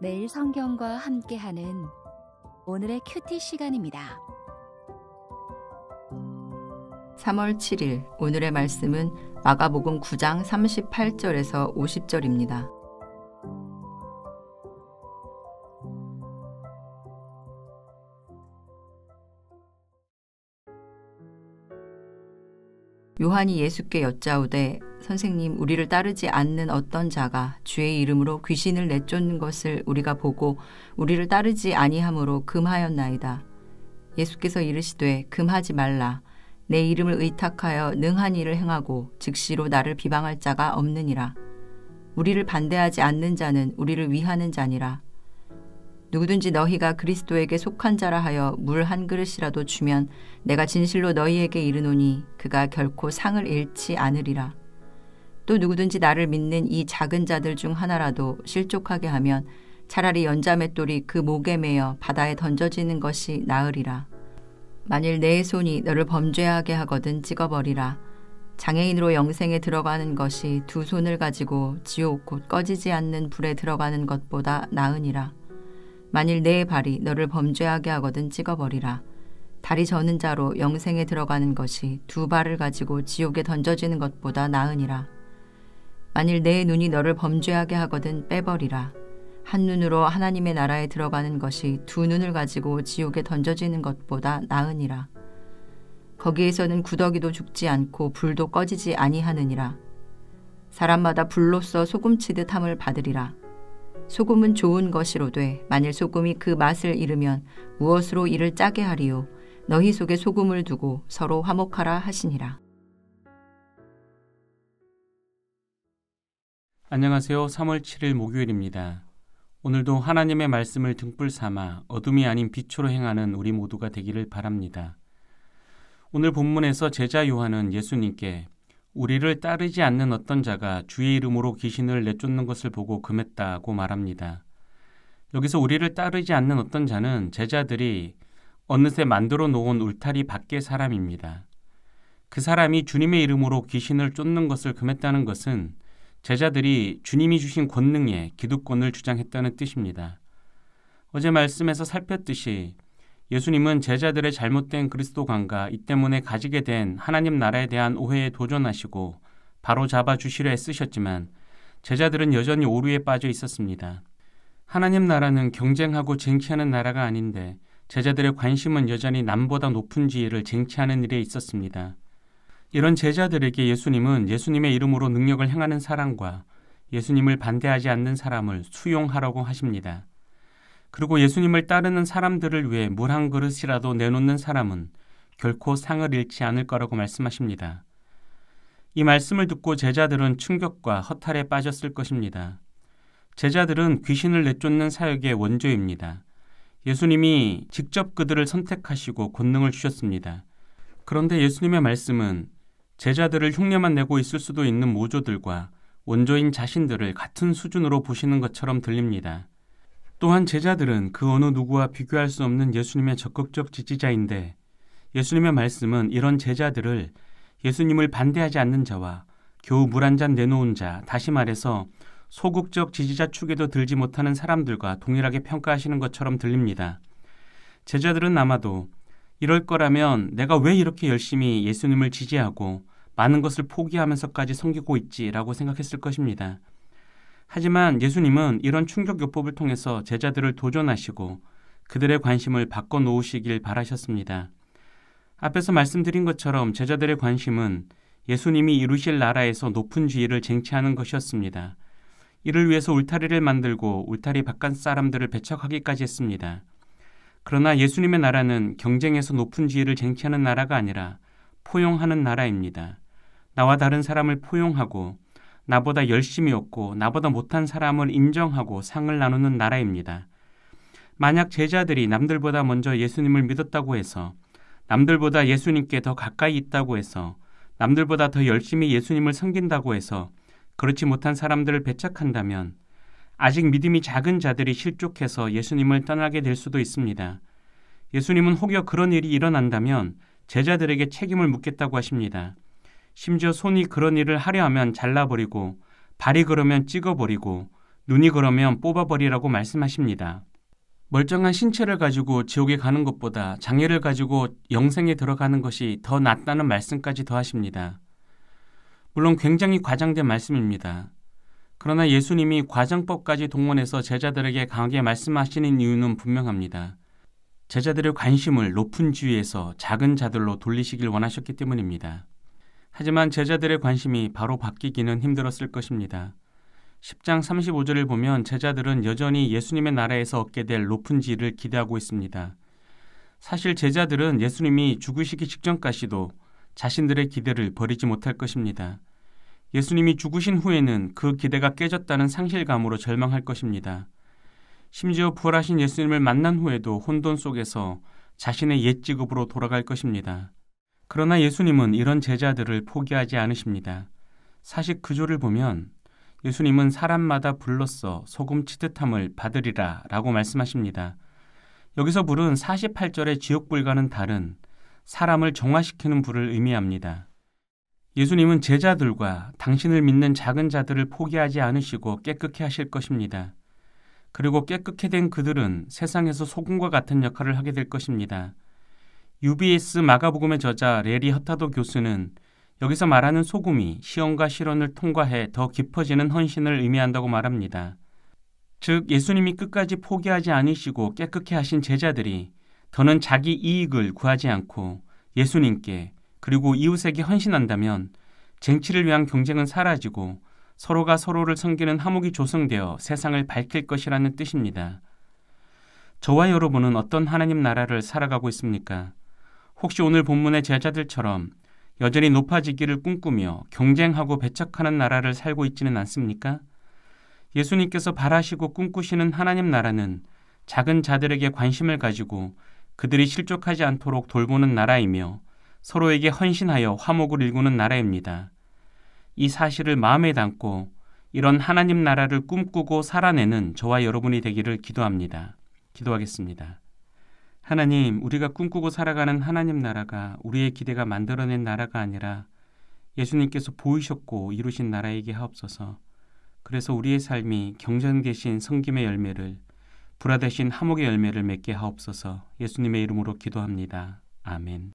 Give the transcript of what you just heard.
매일 성경과 함께하는 오늘의 큐티 시간입니다. 3월 7일 오늘의 말씀은 마가복음 9장 38절에서 50절입니다. 요한이 예수께 여짜오되 선생님, 우리를 따르지 않는 어떤 자가 주의 이름으로 귀신을 내쫓는 것을 우리가 보고 우리를 따르지 아니함으로 금하였나이다. 예수께서 이르시되 금하지 말라. 내 이름을 의탁하여 능한 일을 행하고 즉시로 나를 비방할 자가 없느니라. 우리를 반대하지 않는 자는 우리를 위하는 자니라. 누구든지 너희가 그리스도에게 속한 자라 하여 물 한 그릇이라도 주면 내가 진실로 너희에게 이르노니 그가 결코 상을 잃지 않으리라. 또 누구든지 나를 믿는 이 작은 자들 중 하나라도 실족하게 하면 차라리 연자맷돌이 그 목에 매어 바다에 던져지는 것이 나으리라. 만일 내 손이 너를 범죄하게 하거든 찍어버리라. 장애인으로 영생에 들어가는 것이 두 손을 가지고 지옥 곧 꺼지지 않는 불에 들어가는 것보다 나으니라. 만일 내 발이 너를 범죄하게 하거든 찍어버리라. 다리 저는 자로 영생에 들어가는 것이 두 발을 가지고 지옥에 던져지는 것보다 나으니라. 만일 내 눈이 너를 범죄하게 하거든 빼버리라. 한 눈으로 하나님의 나라에 들어가는 것이 두 눈을 가지고 지옥에 던져지는 것보다 나으니라. 거기에서는 구더기도 죽지 않고 불도 꺼지지 아니하느니라. 사람마다 불로써 소금치듯 함을 받으리라. 소금은 좋은 것이로되 만일 소금이 그 맛을 잃으면 무엇으로 이를 짜게 하리요. 너희 속에 소금을 두고 서로 화목하라 하시니라. 안녕하세요. 3월 7일 목요일입니다. 오늘도 하나님의 말씀을 등불 삼아 어둠이 아닌 빛으로 행하는 우리 모두가 되기를 바랍니다. 오늘 본문에서 제자 요한은 예수님께 우리를 따르지 않는 어떤 자가 주의 이름으로 귀신을 내쫓는 것을 보고 금했다고 말합니다. 여기서 우리를 따르지 않는 어떤 자는 제자들이 어느새 만들어 놓은 울타리 밖의 사람입니다. 그 사람이 주님의 이름으로 귀신을 쫓는 것을 금했다는 것은 제자들이 주님이 주신 권능에 기득권을 주장했다는 뜻입니다. 어제 말씀에서 살폈듯이 예수님은 제자들의 잘못된 그리스도관과 이 때문에 가지게 된 하나님 나라에 대한 오해에 도전하시고 바로 잡아 주시려 애쓰셨지만 제자들은 여전히 오류에 빠져 있었습니다. 하나님 나라는 경쟁하고 쟁취하는 나라가 아닌데 제자들의 관심은 여전히 남보다 높은 지위를 쟁취하는 일에 있었습니다. 이런 제자들에게 예수님은 예수님의 이름으로 능력을 행하는 사람과 예수님을 반대하지 않는 사람을 수용하라고 하십니다. 그리고 예수님을 따르는 사람들을 위해 물 한 그릇이라도 내놓는 사람은 결코 상을 잃지 않을 거라고 말씀하십니다. 이 말씀을 듣고 제자들은 충격과 허탈에 빠졌을 것입니다. 제자들은 귀신을 내쫓는 사역의 원조입니다. 예수님이 직접 그들을 선택하시고 권능을 주셨습니다. 그런데 예수님의 말씀은 제자들을 흉내만 내고 있을 수도 있는 모조들과 원조인 자신들을 같은 수준으로 보시는 것처럼 들립니다. 또한 제자들은 그 어느 누구와 비교할 수 없는 예수님의 적극적 지지자인데 예수님의 말씀은 이런 제자들을 예수님을 반대하지 않는 자와 겨우 물 한 잔 내놓은 자, 다시 말해서 소극적 지지자 축에도 들지 못하는 사람들과 동일하게 평가하시는 것처럼 들립니다. 제자들은 아마도 이럴 거라면 내가 왜 이렇게 열심히 예수님을 지지하고 많은 것을 포기하면서까지 섬기고 있지라고 생각했을 것입니다. 하지만 예수님은 이런 충격요법을 통해서 제자들을 도전하시고 그들의 관심을 바꿔놓으시길 바라셨습니다. 앞에서 말씀드린 것처럼 제자들의 관심은 예수님이 이루실 나라에서 높은 지위를 쟁취하는 것이었습니다. 이를 위해서 울타리를 만들고 울타리 바깥 사람들을 배척하기까지 했습니다. 그러나 예수님의 나라는 경쟁에서 높은 지위를 쟁취하는 나라가 아니라 포용하는 나라입니다. 나와 다른 사람을 포용하고 나보다 열심히 얻고 나보다 못한 사람을 인정하고 상을 나누는 나라입니다. 만약 제자들이 남들보다 먼저 예수님을 믿었다고 해서 남들보다 예수님께 더 가까이 있다고 해서 남들보다 더 열심히 예수님을 섬긴다고 해서 그렇지 못한 사람들을 배척한다면 아직 믿음이 작은 자들이 실족해서 예수님을 떠나게 될 수도 있습니다. 예수님은 혹여 그런 일이 일어난다면 제자들에게 책임을 묻겠다고 하십니다. 심지어 손이 그런 일을 하려 하면 잘라버리고 발이 그러면 찍어버리고 눈이 그러면 뽑아버리라고 말씀하십니다. 멀쩡한 신체를 가지고 지옥에 가는 것보다 장애를 가지고 영생에 들어가는 것이 더 낫다는 말씀까지 더하십니다. 물론 굉장히 과장된 말씀입니다. 그러나 예수님이 과정법까지 동원해서 제자들에게 강하게 말씀하시는 이유는 분명합니다. 제자들의 관심을 높은 지위에서 작은 자들로 돌리시길 원하셨기 때문입니다. 하지만 제자들의 관심이 바로 바뀌기는 힘들었을 것입니다. 10장 35절을 보면 제자들은 여전히 예수님의 나라에서 얻게 될 높은 지위를 기대하고 있습니다. 사실 제자들은 예수님이 죽으시기 직전까지도 자신들의 기대를 버리지 못할 것입니다. 예수님이 죽으신 후에는 그 기대가 깨졌다는 상실감으로 절망할 것입니다. 심지어 부활하신 예수님을 만난 후에도 혼돈 속에서 자신의 옛 직업으로 돌아갈 것입니다. 그러나 예수님은 이런 제자들을 포기하지 않으십니다. 49절을 보면 예수님은 사람마다 불로써 소금 치듯함을 받으리라 라고 말씀하십니다. 여기서 불은 48절의 지옥불과는 다른 사람을 정화시키는 불을 의미합니다. 예수님은 제자들과 당신을 믿는 작은 자들을 포기하지 않으시고 깨끗게 하실 것입니다. 그리고 깨끗게 된 그들은 세상에서 소금과 같은 역할을 하게 될 것입니다. UBS 마가복음의 저자 레리 허타도 교수는 여기서 말하는 소금이 시험과 실험을 통과해 더 깊어지는 헌신을 의미한다고 말합니다. 즉 예수님이 끝까지 포기하지 않으시고 깨끗게 하신 제자들이 더는 자기 이익을 구하지 않고 예수님께 그리고 이웃에게 헌신한다면 쟁취를 위한 경쟁은 사라지고 서로가 서로를 섬기는 화목이 조성되어 세상을 밝힐 것이라는 뜻입니다. 저와 여러분은 어떤 하나님 나라를 살아가고 있습니까? 혹시 오늘 본문의 제자들처럼 여전히 높아지기를 꿈꾸며 경쟁하고 배척하는 나라를 살고 있지는 않습니까? 예수님께서 바라시고 꿈꾸시는 하나님 나라는 작은 자들에게 관심을 가지고 그들이 실족하지 않도록 돌보는 나라이며 서로에게 헌신하여 화목을 일구는 나라입니다. 이 사실을 마음에 담고 이런 하나님 나라를 꿈꾸고 살아내는 저와 여러분이 되기를 기도합니다. 기도하겠습니다. 하나님, 우리가 꿈꾸고 살아가는 하나님 나라가 우리의 기대가 만들어낸 나라가 아니라 예수님께서 보이셨고 이루신 나라이게 하옵소서. 그래서 우리의 삶이 경전되신 성김의 열매를, 불화되신 화목의 열매를 맺게 하옵소서. 예수님의 이름으로 기도합니다. 아멘.